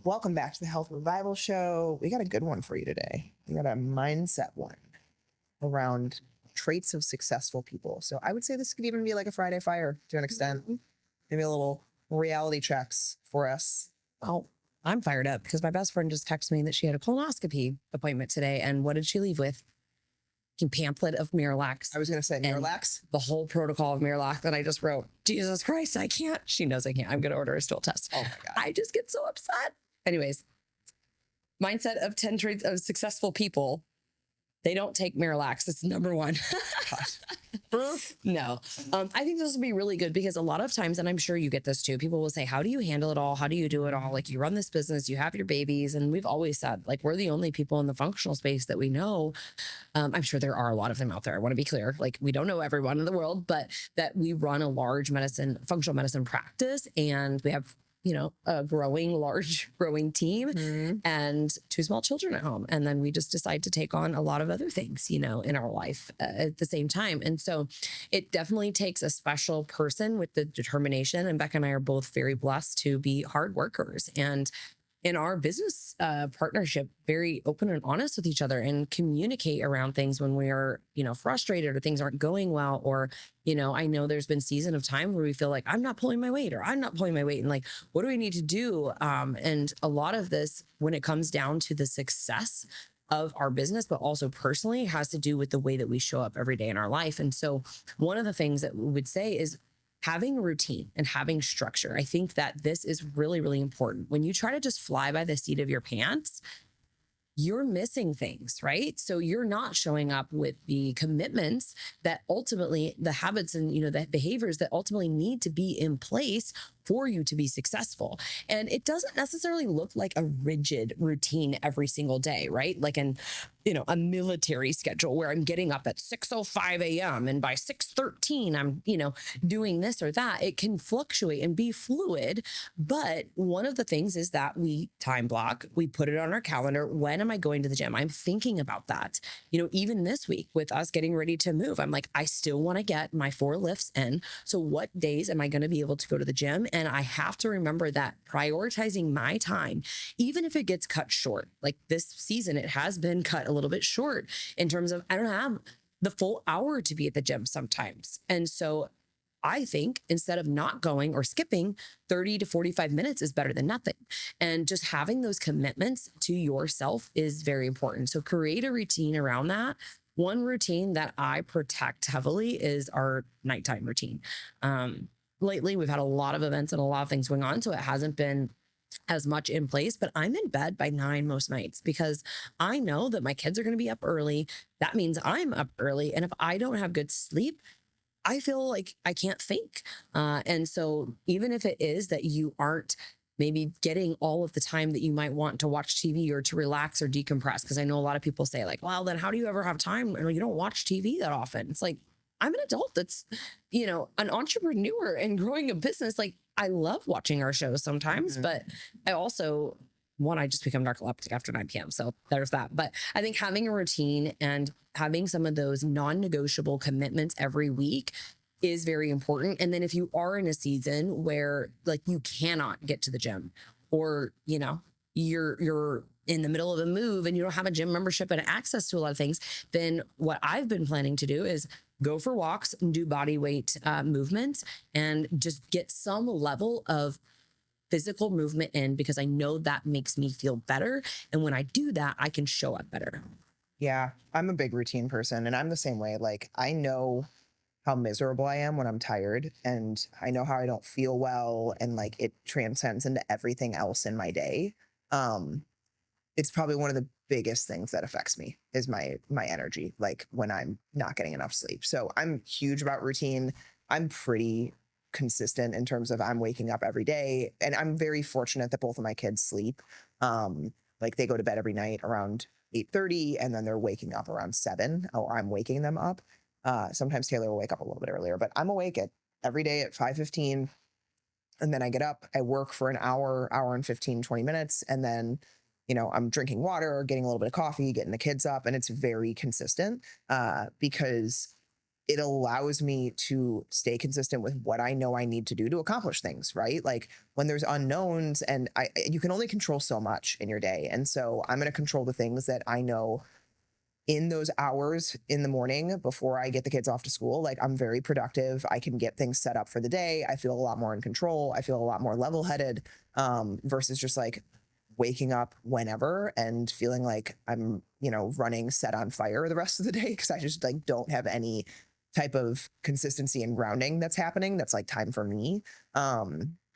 Welcome back to the Health Revival Show. We got a good one for you today. We got a mindset one around traits of successful people. So I would say this could even be like a Friday Fire to an extent. Maybe a little reality checks for us. Well, I'm fired up because my best friend just texted me that she had a colonoscopy appointment today. And what did she leave with? A pamphlet of Miralax. I was going to say Miralax. The whole protocol of Miralax that I just wrote. Jesus Christ, I can't. She knows I can't. I'm going to order a stool test. Oh my God. I just get so upset. Anyways, mindset of 10 traits of successful people. They don't take Miralax. It's number one. No. I think this will be really good because a lot of times, and I'm sure you get this too, people will say, how do you handle it all? How do you do it all? Like, you run this business, you have your babies. And we've always said, like, we're the only people in the functional space that we know. I'm sure there are a lot of them out there. I want to be clear. Like, we don't know everyone in the world, but that we run a large functional medicine practice, and we have, you know, a large growing team and 2 small children at home. And then we just decide to take on a lot of other things, you know, in our life at the same time. And so it definitely takes a special person with the determination. And Becca and I are both very blessed to be hard workers, and in our business partnership, very open and honest with each other and communicate around things when we are, you know, frustrated or things aren't going well. Or, you know, I know there's been season of time where we feel like I'm not pulling my weight, or I'm not pulling my weight. And like, what do we need to do? And a lot of this, when it comes down to the success of our business, but also personally, has to do with the way that we show up every day in our life. And so one of the things that we would say is having a routine and having structure. I think that this is really, really important. When you try to just fly by the seat of your pants, you're missing things, right? So you're not showing up with the commitments that ultimately, the habits and, you know, the behaviors that ultimately need to be in place for you to be successful. And it doesn't necessarily look like a rigid routine every single day, right? Like a military schedule where I'm getting up at 6:05 a.m. and by 6:13 I'm, you know, doing this or that. It can fluctuate and be fluid. But one of the things is that we time block, we put it on our calendar. When am I going to the gym? I'm thinking about that. You know, even this week with us getting ready to move, I'm like, I still want to get my 4 lifts in. So what days am I going to be able to go to the gym? And I have to remember that prioritizing my time, even if it gets cut short, like this season, it has been cut a little bit short in terms of I don't have the full hour to be at the gym sometimes. And so I think instead of not going or skipping, 30 to 45 minutes is better than nothing. And just having those commitments to yourself is very important. So create a routine around that. One routine that I protect heavily is our nighttime routine. Lately, we've had a lot of events and a lot of things going on, so it hasn't been as much in place, but I'm in bed by 9 most nights because I know that my kids are going to be up early. That means I'm up early. And if I don't have good sleep, I feel like I can't think. And so even if it is that you aren't maybe getting all of the time that you might want to watch TV or to relax or decompress, because I know a lot of people say like, well, then how do you ever have time? You don't watch TV that often. It's like, I'm an adult that's, you know, an entrepreneur and growing a business. Like, I love watching our shows sometimes, but I also, I just become narcoleptic after 9 p.m. So there's that. But I think having a routine and having some of those non-negotiable commitments every week is very important. And then if you are in a season where like you cannot get to the gym, or, you know, you're in the middle of a move and you don't have a gym membership and access to a lot of things, then what I've been planning to do is go for walks and do body weight movements and just get some level of physical movement in, because I know that makes me feel better. And when I do that, I can show up better. Yeah, I'm a big routine person, and I'm the same way. Like, I know how miserable I am when I'm tired, and I know how I don't feel well, and like it transcends into everything else in my day. It's probably one of the biggest things that affects me is my energy, like when I'm not getting enough sleep. So I'm huge about routine. I'm pretty consistent in terms of I'm waking up every day, and I'm very fortunate that both of my kids sleep. Like, they go to bed every night around 8:30, and then they're waking up around 7, or I'm waking them up. Sometimes Taylor will wake up a little bit earlier, but I'm awake every day at 5:15. And then I get up, I work for an hour and 15, 20 minutes. And then, you know, I'm drinking water, getting a little bit of coffee, getting the kids up, and it's very consistent because it allows me to stay consistent with what I know I need to do to accomplish things, right? Like when there's unknowns and you can only control so much in your day. And so I'm going to control the things that I know in those hours in the morning before I get the kids off to school. Like I'm very productive. I can get things set up for the day. I feel a lot more in control. I feel a lot more level headed versus just like waking up whenever and feeling like I'm, running set on fire the rest of the day because I just like don't have any type of consistency and grounding that's happening. That's like time for me.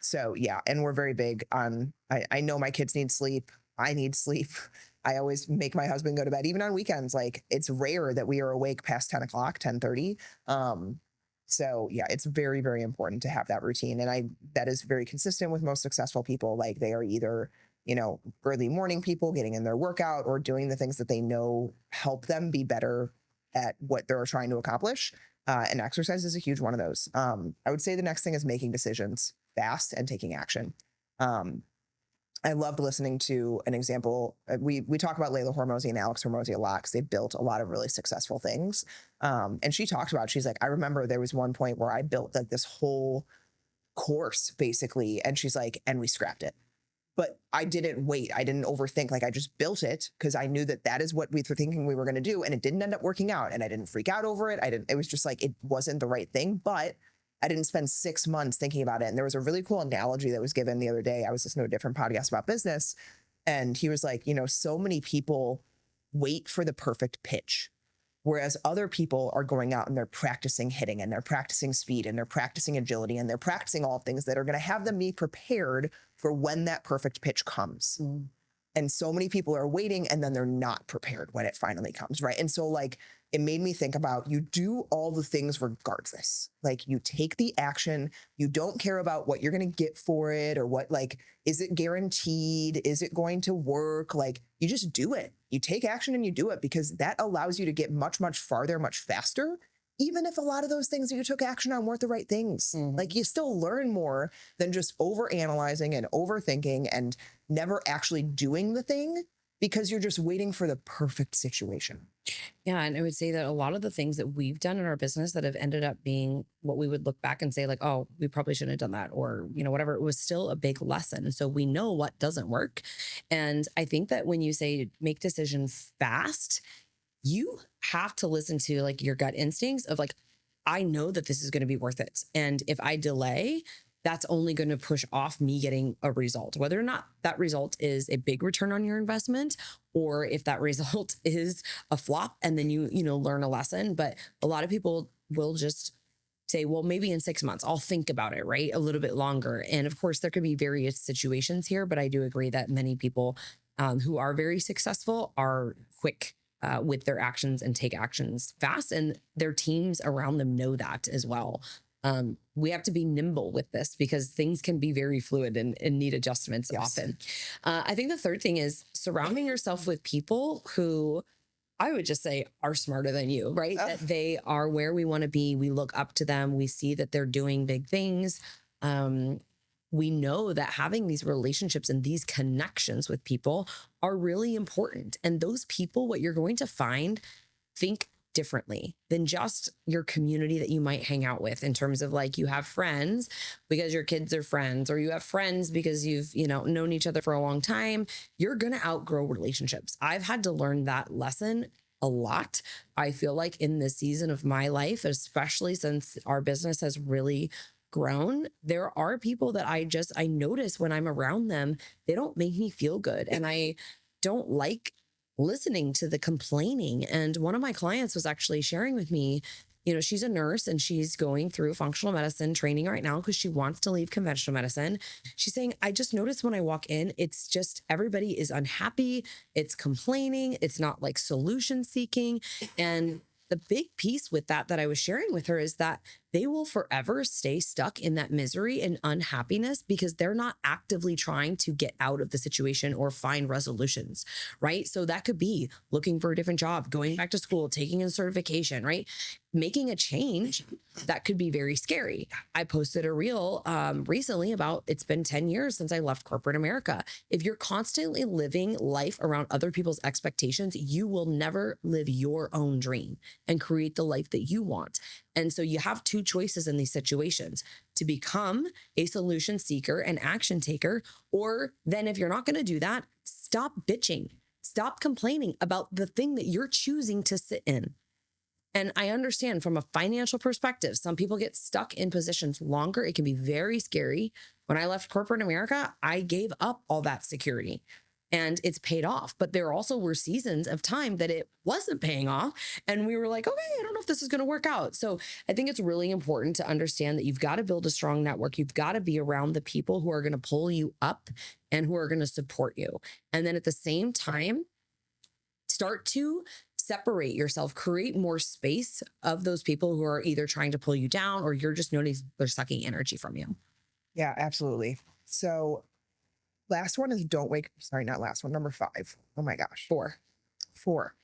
So yeah, and we're very big on, I know my kids need sleep. I need sleep. I always make my husband go to bed, even on weekends. Like it's rare that we are awake past 10 o'clock, 10:30. So yeah, it's very, very important to have that routine. And that is very consistent with most successful people. Like they are either, early morning people getting in their workout or doing the things that they know help them be better at what they're trying to accomplish. And exercise is a huge one of those. I would say the next thing is making decisions fast and taking action. I loved listening to an example. We talk about Layla Hormozy and Alex Hormozy a lot because they built a lot of really successful things. And she talked about, she's like, I remember there was one point where I built like this whole course basically. And she's like, and we scrapped it. But I didn't wait. I didn't overthink. Like I just built it because I knew that is what we were thinking we were going to do. And it didn't end up working out. And I didn't freak out over it. It was just like, it wasn't the right thing, but I didn't spend 6 months thinking about it. And there was a really cool analogy that was given the other day. I was listening to a different podcast about business. And he was like, so many people wait for the perfect pitch. Whereas other people are going out and they're practicing hitting and they're practicing speed and they're practicing agility and they're practicing all things that are going to have them be prepared for when that perfect pitch comes. Mm. And so many people are waiting and then they're not prepared when it finally comes, right? And so like, it made me think about you do all the things regardless. Like you take the action, you don't care about what you're going to get for it or what, like, is it guaranteed? Is it going to work? Like you just do it. You take action and you do it because that allows you to get much, much farther, much faster. Even if a lot of those things that you took action on weren't the right things, like you still learn more than just overanalyzing and overthinking and never actually doing the thing because you're just waiting for the perfect situation. Yeah. And I would say that a lot of the things that we've done in our business that have ended up being what we would look back and say like, oh, we probably shouldn't have done that or, whatever, it was still a big lesson. So we know what doesn't work. And I think that when you say make decisions fast, you have to listen to like your gut instincts of like, I know that this is going to be worth it. And if I delay, that's only going to push off me getting a result, whether or not that result is a big return on your investment, or if that result is a flop and then you learn a lesson. But a lot of people will just say, well, maybe in 6 months, I'll think about it, right? A little bit longer. And of course, there could be various situations here, but I do agree that many people who are very successful are quick with their actions and take actions fast. And their teams around them know that as well. We have to be nimble with this because things can be very fluid and need adjustments often. I think the third thing is surrounding yourself with people who I would just say are smarter than you, right? That they are where we want to be. We look up to them. We see that they're doing big things. We know that having these relationships and these connections with people are really important. And those people, what you're going to find, think differently than just your community that you might hang out with in terms of like you have friends because your kids are friends or you have friends because you've known each other for a long time. You're going to outgrow relationships. I've had to learn that lesson a lot. I feel like in this season of my life, especially since our business has really grown, there are people that I notice when I'm around them, they don't make me feel good. And I don't like listening to the complaining. And one of my clients was actually sharing with me, she's a nurse and she's going through functional medicine training right now because she wants to leave conventional medicine. She's saying, I just noticed when I walk in, it's just everybody is unhappy. It's complaining. It's not like solution seeking. And the big piece with that I was sharing with her is that they will forever stay stuck in that misery and unhappiness because they're not actively trying to get out of the situation or find resolutions, right? So that could be looking for a different job, going back to school, taking a certification, right? Making a change that could be very scary. I posted a reel recently about it's been 10 years since I left corporate America. If you're constantly living life around other people's expectations, you will never live your own dream and create the life that you want. And so you have two choices in these situations: to become a solution seeker and action taker, or then if you're not going to do that, stop bitching, stop complaining about the thing that you're choosing to sit in. And I understand from a financial perspective, some people get stuck in positions longer. It can be very scary. When I left corporate America, I gave up all that security and it's paid off. But there also were seasons of time that it wasn't paying off. And we were like, okay, I don't know if this is going to work out. So I think it's really important to understand that you've got to build a strong network. You've got to be around the people who are going to pull you up and who are going to support you. And then at the same time, start to separate yourself, create more space of those people who are either trying to pull you down or you're just noticing they're sucking energy from you. Yeah, absolutely. So last one is not last one, number 5. Oh my gosh. 4. 4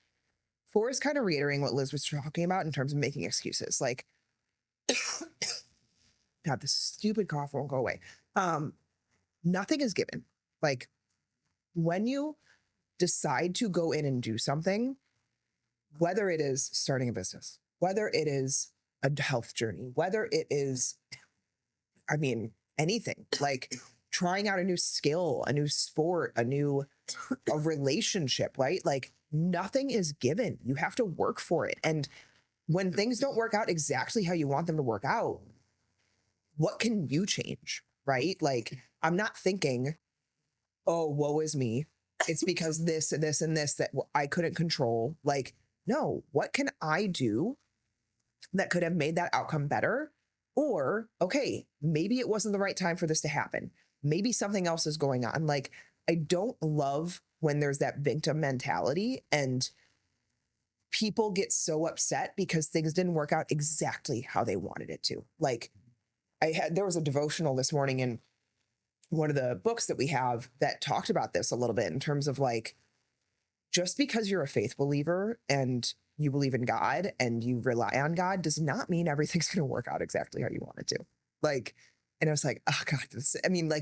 is kind of reiterating what Liz was talking about in terms of making excuses. Like, God, this stupid cough won't go away. Nothing is given. Like, when you decide to go in and do something, whether it is starting a business, whether it is a health journey, whether it is, anything, like trying out a new skill, a new sport, a relationship, right? Like, nothing is given. You have to work for it. And when things don't work out exactly how you want them to work out, what can you change, right? Like, I'm not thinking, oh, woe is me. It's because this and this and this that I couldn't control. Like, no, what can I do that could have made that outcome better? Or, okay, maybe it wasn't the right time for this to happen. Maybe something else is going on. Like, I don't love when there's that victim mentality and people get so upset because things didn't work out exactly how they wanted it to. Like, there was a devotional this morning in one of the books that we have that talked about this a little bit in terms of like, just because you're a faith believer and you believe in God and you rely on God does not mean everything's going to work out exactly how you want it to. Like, and I was like, oh God,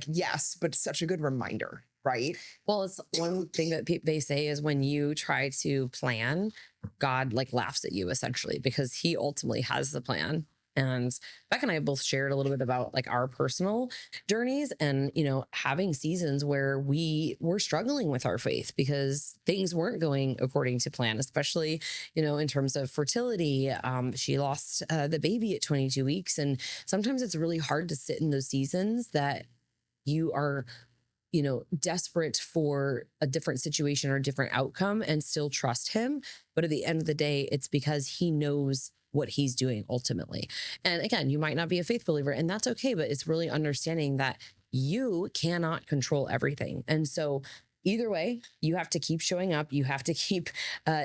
yes, but such a good reminder, right? Well, it's one thing that they say is when you try to plan, God like laughs at you essentially because he ultimately has the plan. And Becca and I both shared a little bit about like our personal journeys and, having seasons where we were struggling with our faith because things weren't going according to plan, especially, in terms of fertility. She lost the baby at 22 weeks. And sometimes it's really hard to sit in those seasons that you are desperate for a different situation or a different outcome and still trust him. But at the end of the day, it's because he knows what he's doing ultimately. And again, you might not be a faith believer and that's okay, but it's really understanding that you cannot control everything. And so either way, you have to keep showing up. You have to keep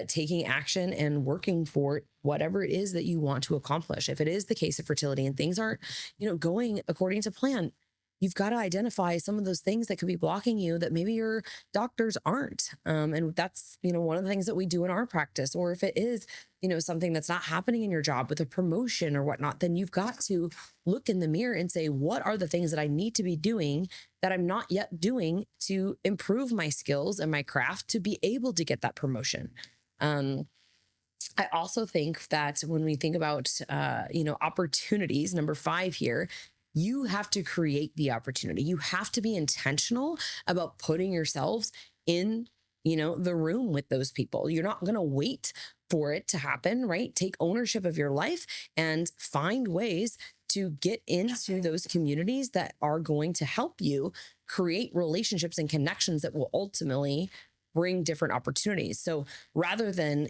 taking action and working for whatever it is that you want to accomplish. If it is the case of fertility and things aren't, going according to plan, you've got to identify some of those things that could be blocking you that maybe your doctors aren't. And that's, one of the things that we do in our practice. Or if it is, something that's not happening in your job with a promotion or whatnot, then you've got to look in the mirror and say, what are the things that I need to be doing that I'm not yet doing to improve my skills and my craft to be able to get that promotion? I also think that when we think about, opportunities, number 5 here, you have to create the opportunity. You have to be intentional about putting yourselves in, the room with those people. You're not going to wait for it to happen, right? Take ownership of your life and find ways to get into those communities that are going to help you create relationships and connections that will ultimately bring different opportunities. So rather than,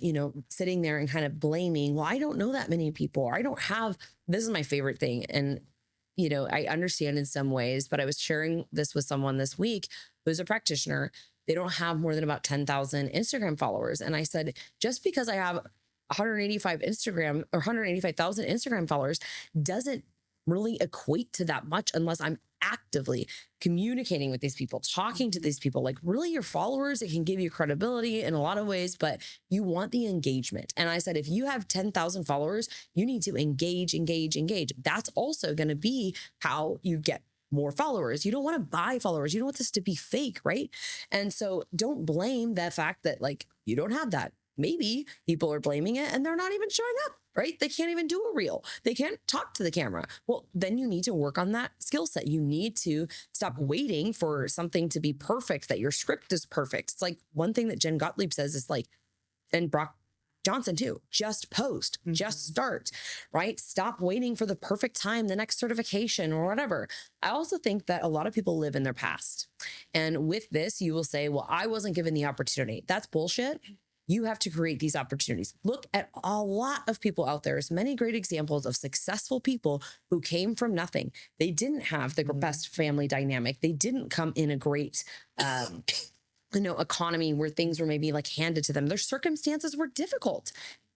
sitting there and kind of blaming, well, I don't know that many people, or I don't have, this is my favorite thing. And I understand in some ways, but I was sharing this with someone this week who's a practitioner. They don't have more than about 10,000 Instagram followers. And I said, just because I have 185,000 Instagram followers doesn't really equate to that much unless I'm actively communicating with these people, talking to these people. Like, really, your followers, it can give you credibility in a lot of ways, but you want the engagement. And I said, if you have 10,000 followers, you need to engage. That's also going to be how you get more followers. You don't want to buy followers. You don't want this to be fake, right? And so don't blame the fact that like you don't have that. maybe people are blaming it and they're not even showing up, right? They can't even do a reel. They can't talk to the camera. Well, then you need to work on that skill set. You need to stop waiting for something to be perfect, that your script is perfect. It's like one thing that Jen Gottlieb says is like, and Brock Johnson too, just post, just start, right? Stop waiting for the perfect time, the next certification or whatever. I also think that a lot of people live in their past. And with this, you will say, well, I wasn't given the opportunity. That's bullshit. You have to create these opportunities. Look at a lot of people out there. There's many great examples of successful people who came from nothing. They didn't have the best family dynamic. They didn't come in a great, economy where things were maybe like handed to them. Their circumstances were difficult.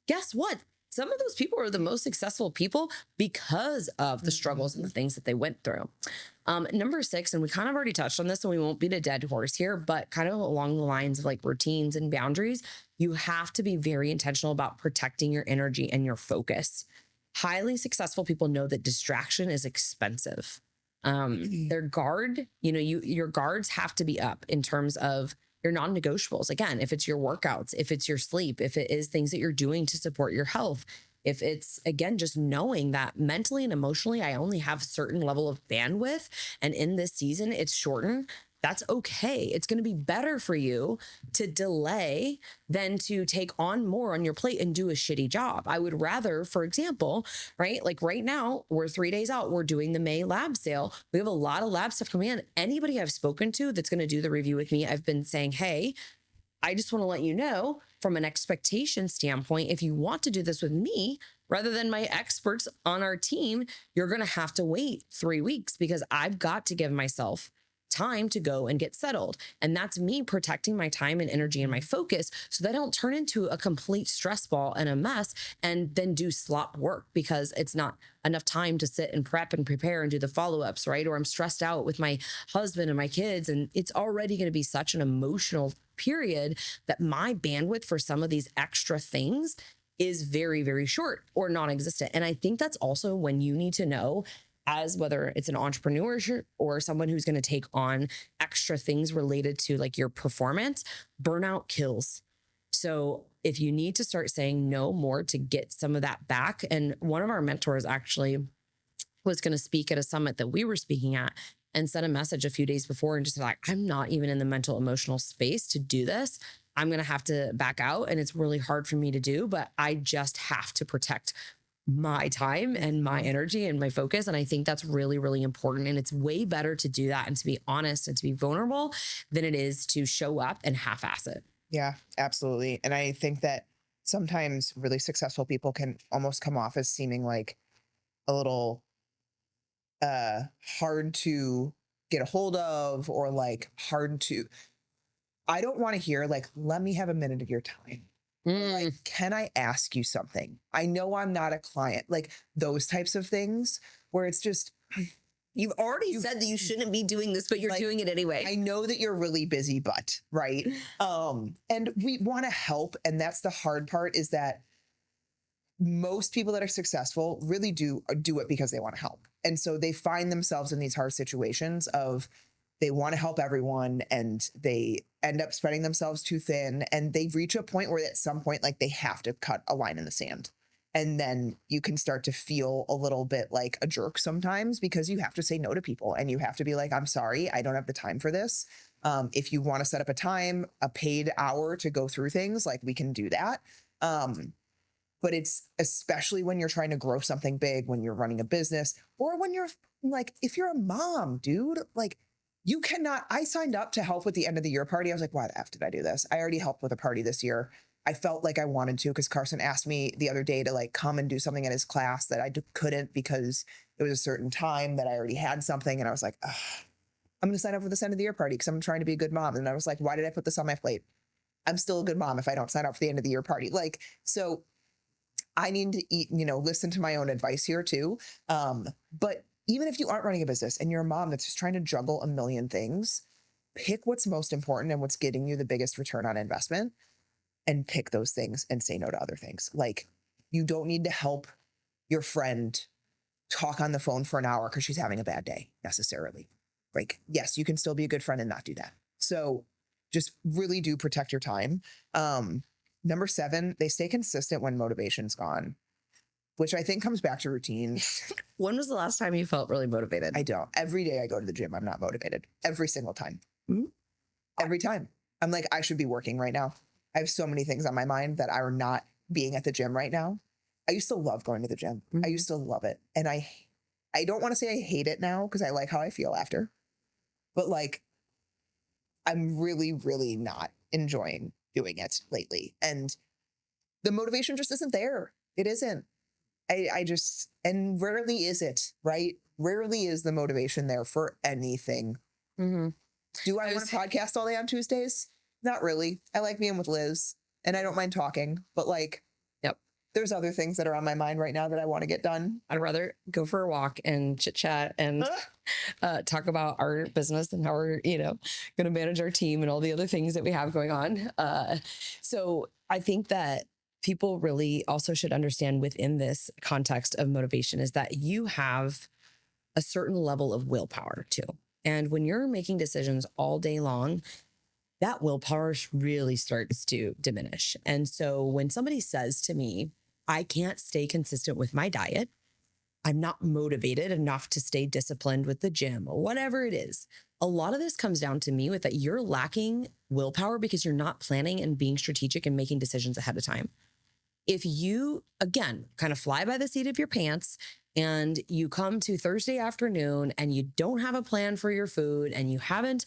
Guess what? Some of those people are the most successful people because of the struggles and the things that they went through. Number 6, and we kind of already touched on this, and we won't beat a dead horse here, but kind of along the lines of like routines and boundaries, you have to be very intentional about protecting your energy and your focus. Highly successful people know that distraction is expensive. Your guards have to be up in terms of your non-negotiables. Again, if it's your workouts, if it's your sleep, if it is things that you're doing to support your health, if it's, again, just knowing that mentally and emotionally, I only have a certain level of bandwidth, and in this season, it's shortened. That's okay. It's going to be better for you to delay than to take on more on your plate and do a shitty job. I would rather, for example, right? Like right now, we're 3 days out. We're doing the May lab sale. We have a lot of lab stuff coming in. Anybody I've spoken to that's going to do the review with me, I've been saying, hey, I just want to let you know from an expectation standpoint, if you want to do this with me, rather than my experts on our team, you're going to have to wait 3 weeks because I've got to give myself time to go and get settled. And that's me protecting my time and energy and my focus so that I don't turn into a complete stress ball and a mess and then do slop work because it's not enough time to sit and prep and prepare and do the follow-ups, right? Or I'm stressed out with my husband and my kids, and it's already going to be such an emotional period that my bandwidth for some of these extra things is very, very short or non-existent. And I think that's also when you need to know, as whether it's an entrepreneur or someone who's going to take on extra things related to like your performance, burnout kills. So if you need to start saying no more to get some of that back, and one of our mentors actually was going to speak at a summit that we were speaking at and sent a message a few days before and just like, I'm not even in the mental emotional space to do this. I'm going to have to back out, and it's really hard for me to do, but I just have to protect my time and my energy and my focus. And I think that's really, really important. And it's way better to do that and to be honest and to be vulnerable than it is to show up and half-ass it. Yeah, absolutely. And I think that sometimes really successful people can almost come off as seeming like a little hard to get a hold of, or like hard to, I don't want to hear like, let me have a minute of your time. Like, can I ask you something? I know I'm not a client. Like those types of things where it's just, You've already said that you shouldn't be doing this, but you're like, doing it anyway. I know that you're really busy, but right. And we want to help. And that's the hard part, is that most people that are successful really do it because they want to help. And so they find themselves in these hard situations of, they want to help everyone and they end up spreading themselves too thin, and they reach a point where at some point, like, they have to cut a line in the sand. And then you can start to feel a little bit like a jerk sometimes, because you have to say no to people and you have to be like, I'm sorry, I don't have the time for this. If you want to set up a time, a paid hour to go through things, like, we can do that. But it's especially when you're trying to grow something big, when you're running a business, or when you're like, if you're a mom, dude, like, you cannot. I signed up to help with the end of the year party. I was like, why the F did I do this? I already helped with a party this year. I felt like I wanted to, because Carson asked me the other day to like come and do something at his class that I couldn't, because it was a certain time that I already had something. And I was like, ugh, I'm going to sign up for this end of the year party because I'm trying to be a good mom. And I was like, why did I put this on my plate? I'm still a good mom if I don't sign up for the end of the year party. Like, so I need to eat, listen to my own advice here too. But even if you aren't running a business and you're a mom that's just trying to juggle a million things, pick what's most important and what's getting you the biggest return on investment, and pick those things and say no to other things. Like, you don't need to help your friend talk on the phone for an hour because she's having a bad day necessarily. Like, yes, you can still be a good friend and not do that. So just really do protect your time. Number 7, they stay consistent when motivation's gone, which I think comes back to routine. When was the last time you felt really motivated? I don't. Every day I go to the gym, I'm not motivated. Every single time. Mhm. Every time. I'm like, I should be working right now. I have so many things on my mind that are not being at the gym right now. I used to love going to the gym. I Mhm. used to love it. And I don't want to say I hate it now because I like how I feel after. But like, I'm really, really not enjoying doing it lately. And the motivation just isn't there. It isn't. I just, and rarely is it, right? Rarely is the motivation there for anything. Mhm. Do I I want was- to podcast all day on Tuesdays? Not really. I like being with Liz and I don't mind talking, but like, Yep. there's other things that are on my mind right now that I want to get done. I'd rather go for a walk and chit chat and talk about our business and how we're, going to manage our team and all the other things that we have going on. So I think that people really also should understand within this context of motivation is that you have a certain level of willpower too. And when you're making decisions all day long, that willpower really starts to diminish. And so when somebody says to me, I can't stay consistent with my diet, I'm not motivated enough to stay disciplined with the gym or whatever it is. A lot of this comes down to me with that you're lacking willpower because you're not planning and being strategic and making decisions ahead of time. If you, again, kind of fly by the seat of your pants and you come to Thursday afternoon and you don't have a plan for your food and you haven't,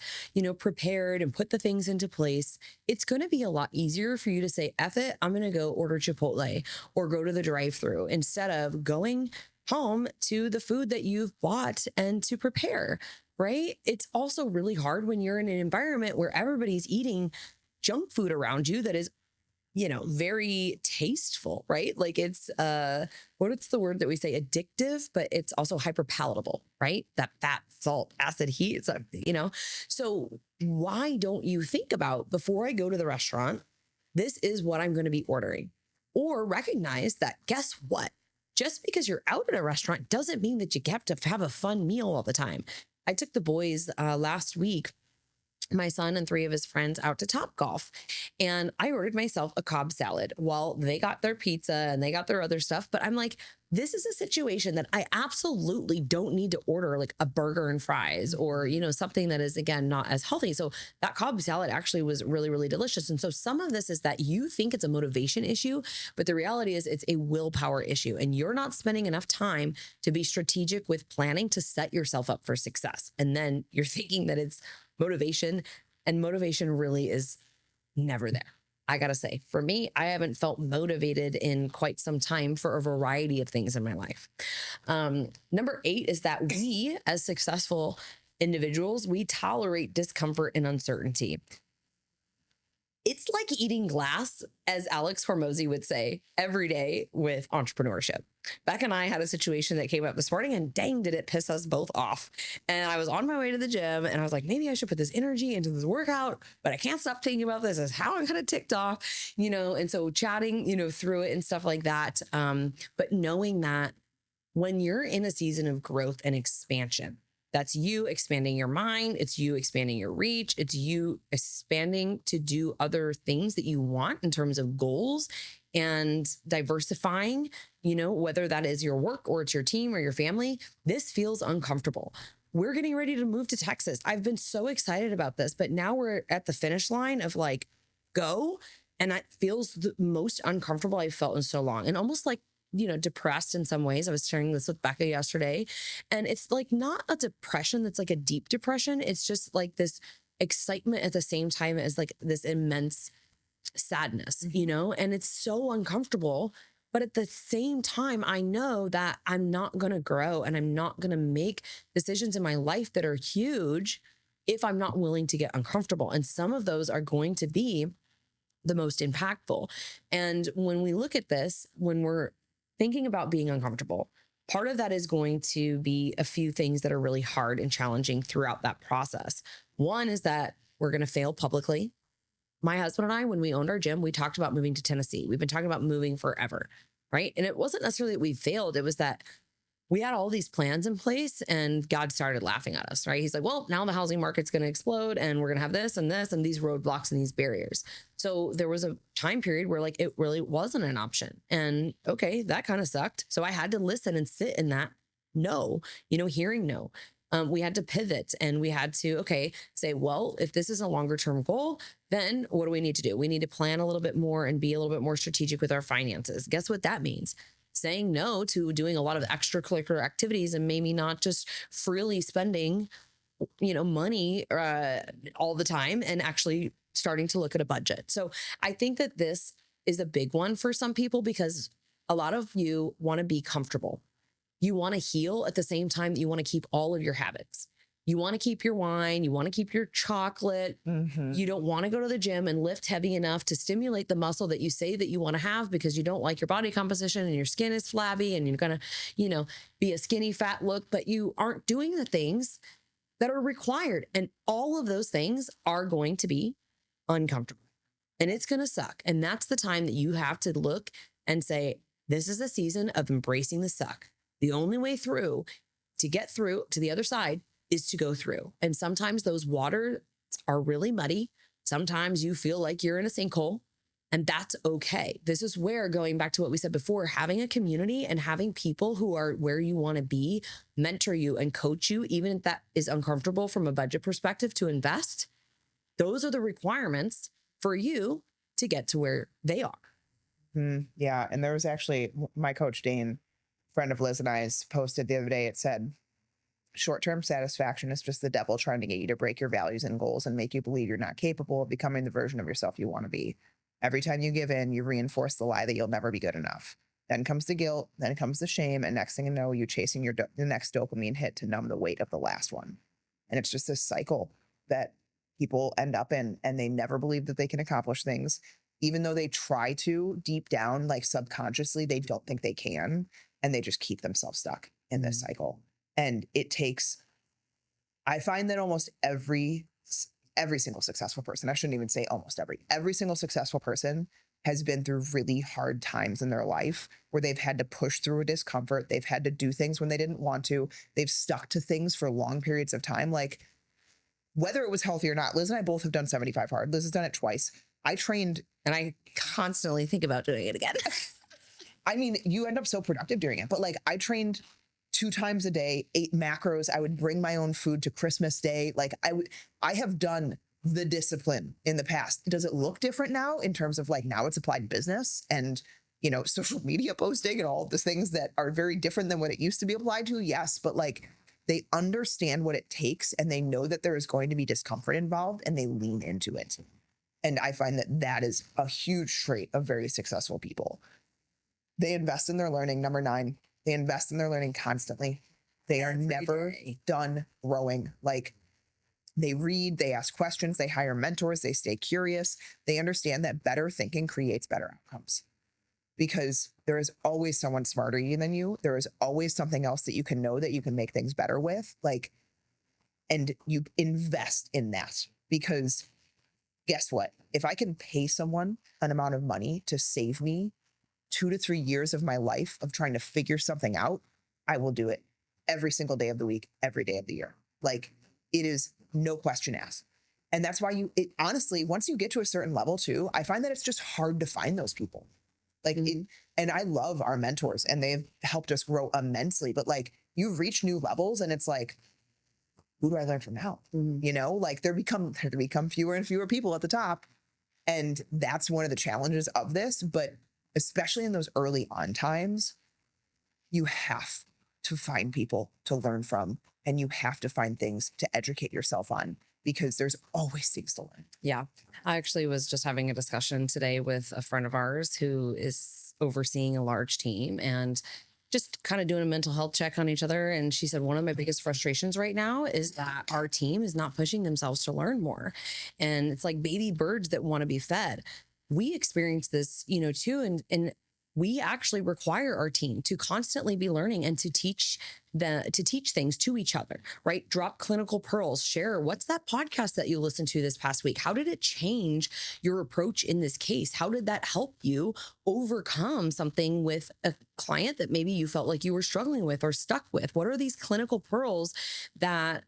prepared and put the things into place, it's going to be a lot easier for you to say, F it, I'm going to go order Chipotle or go to the drive-thru instead of going home to the food that you've bought and to prepare, right? It's also really hard when you're in an environment where everybody's eating junk food around you that is very tasteful, right? Like it's what's the word that we say, addictive, but it's also hyper palatable, right? That fat, salt, acid, heat, so why don't you think about, before I go to the restaurant, this is what I'm going to be ordering? Or recognize that, guess what? Just because you're out at a restaurant doesn't mean that you have to have a fun meal all the time. I took the boys last week, my son and 3 of his friends, out to Topgolf, and I ordered myself a Cobb salad while they got their pizza and they got their other stuff. But I'm like, this is a situation that I absolutely don't need to order like a burger and fries or, something that is, again, not as healthy. So that Cobb salad actually was really, really delicious. And so some of this is that you think it's a motivation issue, but the reality is it's a willpower issue. And you're not spending enough time to be strategic with planning to set yourself up for success. And then you're thinking that it's motivation, and motivation really is never there. I gotta say, for me, I haven't felt motivated in quite some time for a variety of things in my life. Number 8 is that we, as successful individuals, we tolerate discomfort and uncertainty. It's like eating glass, as Alex Hormozy would say, every day with entrepreneurship. Becca and I had a situation that came up this morning, and dang, did it piss us both off. And I was on my way to the gym and I was like, maybe I should put this energy into this workout, but I can't stop thinking about this as how I'm going to ticked off, and so chatting, through it and stuff like that. But knowing that when you're in a season of growth and expansion, that's you expanding your mind. It's you expanding your reach. It's you expanding to do other things that you want in terms of goals and diversifying, whether that is your work or it's your team or your family. This feels uncomfortable. We're getting ready to move to Texas. I've been so excited about this, but now we're at the finish line of like, go. And that feels the most uncomfortable I've felt in so long, and almost like, depressed in some ways. I was sharing this with Becca yesterday, and it's like not a depression that's like a deep depression. It's just like this excitement at the same time as like this immense sadness, and it's so uncomfortable. But at the same time, I know that I'm not going to grow and I'm not going to make decisions in my life that are huge if I'm not willing to get uncomfortable. And some of those are going to be the most impactful. And when we look at this, when we're thinking about being uncomfortable, part of that is going to be a few things that are really hard and challenging throughout that process. One is that we're going to fail publicly. My husband and I, when we owned our gym, we talked about moving to Tennessee. We've been talking about moving forever, right? And it wasn't necessarily that we failed. It was that we had all these plans in place and God started laughing at us, right? He's like, well, now the housing market's going to explode and we're going to have this and these roadblocks and these barriers. So there was a time period where like it really wasn't an option. And okay, that kind of sucked. So I had to listen and sit in that no, hearing no. We had to pivot and we had to, okay, say, well, if this is a longer term goal, then what do we need to do? We need to plan a little bit more and be a little bit more strategic with our finances. Guess what that means? Saying no to doing a lot of extracurricular activities and maybe not just freely spending, money all the time, and actually starting to look at a budget. So I think that this is a big one for some people because a lot of you want to be comfortable. You want to heal at the same time that you want to keep all of your habits. You want to keep your wine. You want to keep your chocolate. You don't want to go to the gym and lift heavy enough to stimulate the muscle that you say that you want to have because you don't like your body composition and your skin is flabby and you're going to, be a skinny fat look, but you aren't doing the things that are required. And all of those things are going to be uncomfortable and it's going to suck. And that's the time that you have to look and say, this is a season of embracing the suck. The only way through to get through to the other side is to go through. And sometimes those waters are really muddy. Sometimes you feel like you're in a sinkhole, and that's okay. This is where, going back to what we said before, having a community and having people who are where you want to be, mentor you and coach you, even if that is uncomfortable from a budget perspective to invest, those are the requirements for you to get to where they are. Yeah. And there was actually my coach, Dane, friend of Liz and I's, posted the other day. It said, short-term satisfaction is just the devil trying to get you to break your values and goals and make you believe you're not capable of becoming the version of yourself you want to be. Every time you give in, you reinforce the lie that you'll never be good enough. Then comes the guilt, then comes the shame, and next thing you know, you're chasing the next dopamine hit to numb the weight of the last one. And it's just this cycle that people end up in, and they never believe that they can accomplish things. Even though they try to, deep down, like subconsciously, they don't think they can, and they just keep themselves stuck in this cycle. And it takes, I find that almost every single successful person, I shouldn't even say almost every single successful person has been through really hard times in their life where they've had to push through a discomfort. They've had to do things when they didn't want to. They've stuck to things for long periods of time. Like, whether it was healthy or not, Liz and I both have done 75 hard. Liz has done it twice. I trained, and I constantly think about doing it again. I mean, you end up so productive doing it, but like I trained 2 times a day, 8 macros. I would bring my own food to Christmas Day. Like I have done the discipline in the past. Does it look different now in terms of like now it's applied business and, social media posting and all of the things that are very different than what it used to be applied to? Yes. But like they understand what it takes and they know that there is going to be discomfort involved and they lean into it. And I find that that is a huge trait of very successful people. They invest in their learning. Number 9, they invest in their learning constantly. They are never done growing. Like they read, they ask questions, they hire mentors, they stay curious. They understand that better thinking creates better outcomes because there is always someone smarter than you. There is always something else that you can know that you can make things better with. Like, and you invest in that because guess what? If I can pay someone an amount of money to save me 2 to 3 years of my life of trying to figure something out, I will do it every single day of the week, every day of the year. Like it is no question asked. And that's why honestly, once you get to a certain level too, I find that it's just hard to find those people. Like, and I love our mentors and they've helped us grow immensely, but like you've reached new levels and it's like, who do I learn from now? Like there become fewer and fewer people at the top. And that's one of the challenges of this, but especially in those early on times, you have to find people to learn from and you have to find things to educate yourself on because there's always things to learn. Yeah. I actually was just having a discussion today with a friend of ours who is overseeing a large team and just kind of doing a mental health check on each other. And she said, one of my biggest frustrations right now is that our team is not pushing themselves to learn more. And it's like baby birds that want to be fed. We experience this, too. And we actually require our team to constantly be learning and to teach things to each other, right? Drop clinical pearls, share what's that podcast that you listened to this past week? How did it change your approach in this case? How did that help you overcome something with a client that maybe you felt like you were struggling with or stuck with? What are these clinical pearls that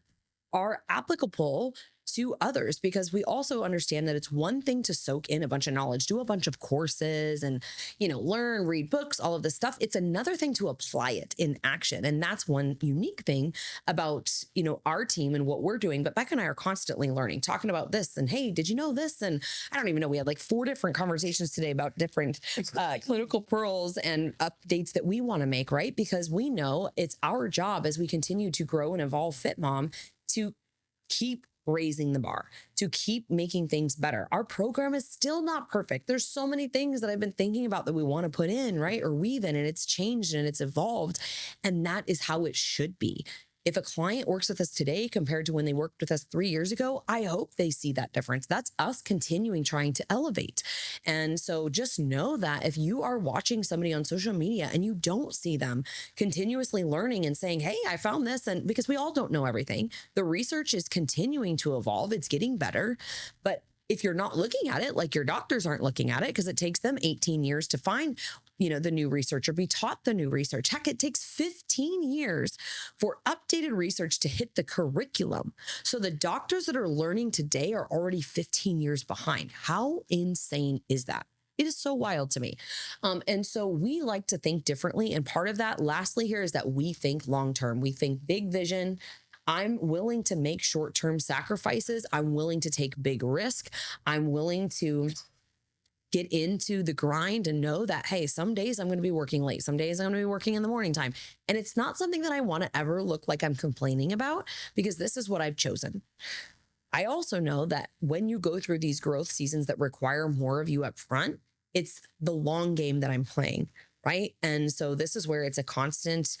are applicable to others? Because we also understand that it's one thing to soak in a bunch of knowledge, do a bunch of courses and, learn, read books, all of this stuff. It's another thing to apply it in action. And that's one unique thing about, our team and what we're doing. But Becca and I are constantly learning, talking about this and, hey, did you know this? And I don't even know, we had like 4 different conversations today about different clinical pearls and updates that we want to make, right? Because we know it's our job as we continue to grow and evolve FitMom to keep raising the bar, to keep making things better. Our program is still not perfect. There's so many things that I've been thinking about that we want to put in, right? Or weave in, and it's changed and it's evolved. And that is how it should be. If a client works with us today compared to when they worked with us 3 years ago, I hope they see that difference. That's us continuing trying to elevate. And so just know that if you are watching somebody on social media and you don't see them continuously learning and saying, hey, I found this, and because we all don't know everything, the research is continuing to evolve. It's getting better. But if you're not looking at it, like your doctors aren't looking at it, because it takes them 18 years to find, the new research or be taught the new research. Heck, it takes 15 years for updated research to hit the curriculum. So the doctors that are learning today are already 15 years behind. How insane is that? It is so wild to me. And so we like to think differently. And part of that, lastly, here is that we think long-term. We think big vision. I'm willing to make short-term sacrifices. I'm willing to take big risk. I'm willing to get into the grind and know that, hey, some days I'm going to be working late. Some days I'm going to be working in the morning time. And it's not something that I want to ever look like I'm complaining about, because this is what I've chosen. I also know that when you go through these growth seasons that require more of you up front, it's the long game that I'm playing, right? And so this is where it's a constant,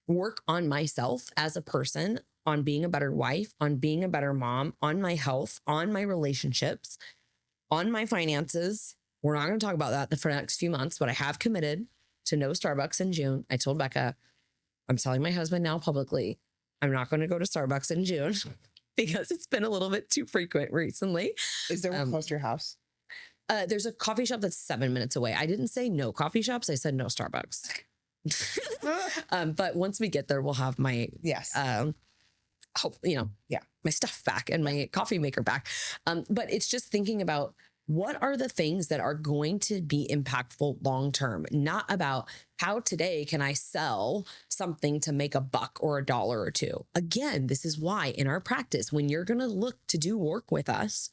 work on myself as a person, on being a better wife, on being a better mom, on my health, on my relationships, on my finances. We're not going to talk about that for the next few months, but I have committed to no Starbucks in June. I told Becca, I'm telling my husband now publicly, I'm not going to go to Starbucks in June because it's been a little bit too frequent recently. Is there one close to your house? There's a coffee shop that's 7 minutes away. I didn't say no coffee shops. I said no Starbucks. But once we get there, we'll have my, my stuff back and my coffee maker back. But it's just thinking about what are the things that are going to be impactful long-term, not about how today can I sell something to make $1 or $1 or $2. Again, this is why in our practice, when you're going to look to do work with us,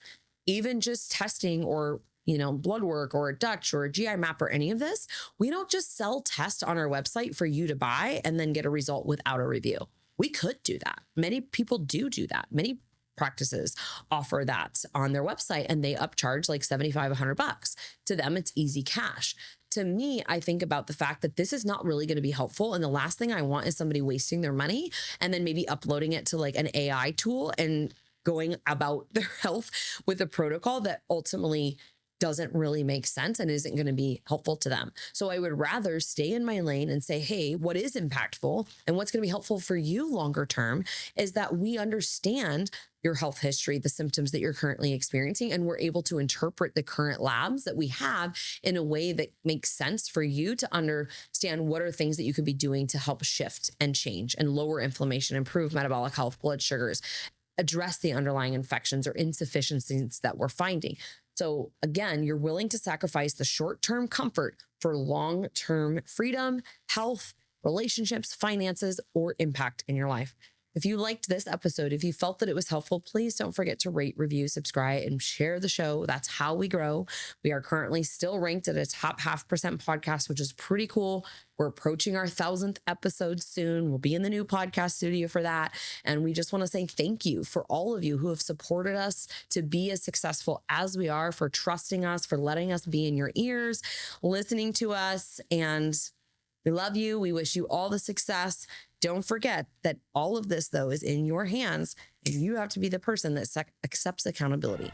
even just testing or blood work or a Dutch or a GI map or any of this, we don't just sell tests on our website for you to buy and then get a result without a review. We could do that. Many people do that. Many practices offer that on their website and they upcharge like $75, $100. To them, it's easy cash. To me, I think about the fact that this is not really going to be helpful. And the last thing I want is somebody wasting their money and then maybe uploading it to like an AI tool and going about their health with a protocol that ultimately doesn't really make sense and isn't going to be helpful to them. So I would rather stay in my lane and say, hey, what is impactful and what's going to be helpful for you longer term is that we understand your health history, the symptoms that you're currently experiencing, and we're able to interpret the current labs that we have in a way that makes sense for you to understand what are things that you could be doing to help shift and change and lower inflammation, improve metabolic health, blood sugars, address the underlying infections or insufficiencies that we're finding. So again, you're willing to sacrifice the short-term comfort for long-term freedom, health, relationships, finances, or impact in your life. If you liked this episode, if you felt that it was helpful, please don't forget to rate, review, subscribe, and share the show. That's how we grow. We are currently still ranked at a top 0.5% podcast, which is pretty cool. We're approaching our 1,000th episode soon. We'll be in the new podcast studio for that. And we just want to say thank you for all of you who have supported us to be as successful as we are, for trusting us, for letting us be in your ears, listening to us. And we love you. We wish you all the success. Don't forget that all of this, though, is in your hands, and you have to be the person that accepts accountability.